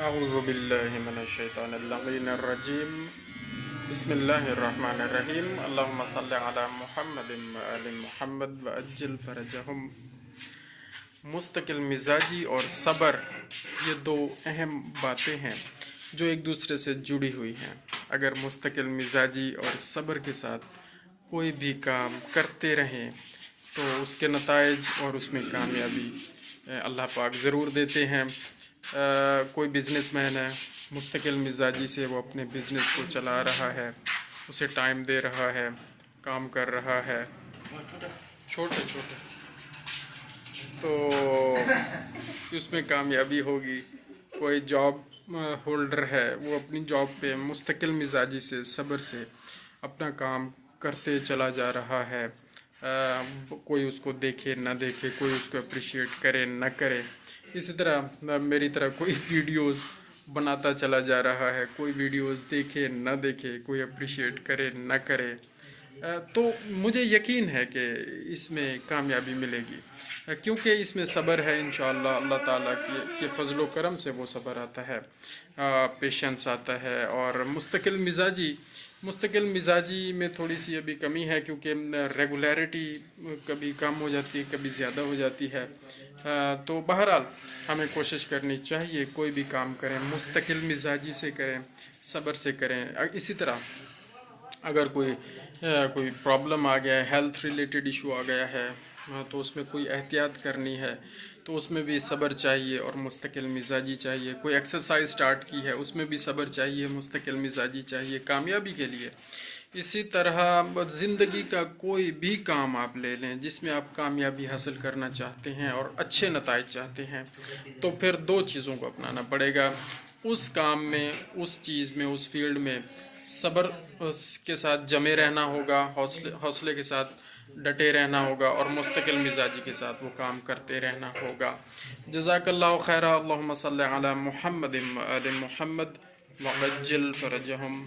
اعوذ باللہ من الشیطان اللعین الرجیم بسم اللہ الرحمن الرحیم اللہم صلی علی محمد وآل محمد وعجل فرجہم۔ مستقل مزاجی اور صبر یہ دو اہم باتیں ہیں جو ایک دوسرے سے جڑی ہوئی ہیں۔ اگر مستقل مزاجی اور صبر کے ساتھ کوئی بھی کام کرتے رہیں تو اس کے نتائج اور اس میں کامیابی اللہ پاک ضرور دیتے ہیں۔ کوئی بزنس مین ہے، مستقل مزاجی سے وہ اپنے بزنس کو چلا رہا ہے، اسے ٹائم دے رہا ہے، کام کر رہا ہے، چھوٹے تو اس میں کامیابی ہوگی۔ کوئی جاب ہولڈر ہے، وہ اپنی جاب پہ مستقل مزاجی سے صبر سے اپنا کام کرتے چلا جا رہا ہے، کوئی اس کو دیکھے نہ دیکھے، کوئی اس کو اپریشیٹ کرے نہ کرے۔ اسی طرح میری طرح کوئی ویڈیوز بناتا چلا جا رہا ہے، کوئی ویڈیوز دیکھے نہ دیکھے، کوئی اپریشیٹ کرے نہ کرے، تو مجھے یقین ہے کہ اس میں کامیابی ملے گی، کیونکہ اس میں صبر ہے۔ انشاءاللہ اللہ تعالیٰ کے فضل و کرم سے وہ صبر آتا ہے، پیشنس آتا ہے۔ اور مستقل مزاجی میں تھوڑی سی ابھی کمی ہے، کیونکہ ریگولیرٹی کبھی کم ہو جاتی ہے، کبھی زیادہ ہو جاتی ہے۔ تو بہرحال ہمیں کوشش کرنی چاہیے، کوئی بھی کام کریں مستقل مزاجی سے کریں، صبر سے کریں۔ اسی طرح اگر کوئی پرابلم آ گیا ہے، ہیلتھ ریلیٹڈ ایشو آ گیا ہے، تو اس میں کوئی احتیاط کرنی ہے تو اس میں بھی صبر چاہیے اور مستقل مزاجی چاہیے۔ کوئی ایکسرسائز سٹارٹ کی ہے، اس میں بھی صبر چاہیے، مستقل مزاجی چاہیے کامیابی کے لیے۔ اسی طرح زندگی کا کوئی بھی کام آپ لے لیں جس میں آپ کامیابی حاصل کرنا چاہتے ہیں اور اچھے نتائج چاہتے ہیں، تو پھر دو چیزوں کو اپنانا پڑے گا۔ اس کام میں، اس چیز میں، اس فیلڈ میں صبر کے ساتھ جمے رہنا ہوگا، حوصلے کے ساتھ ڈٹے رہنا ہوگا، اور مستقل مزاجی کے ساتھ وہ کام کرتے رہنا ہوگا۔ جزاک اللہ خیرہ۔ اللہم صلی علی محمد وآل محمد وعجل فرجہم۔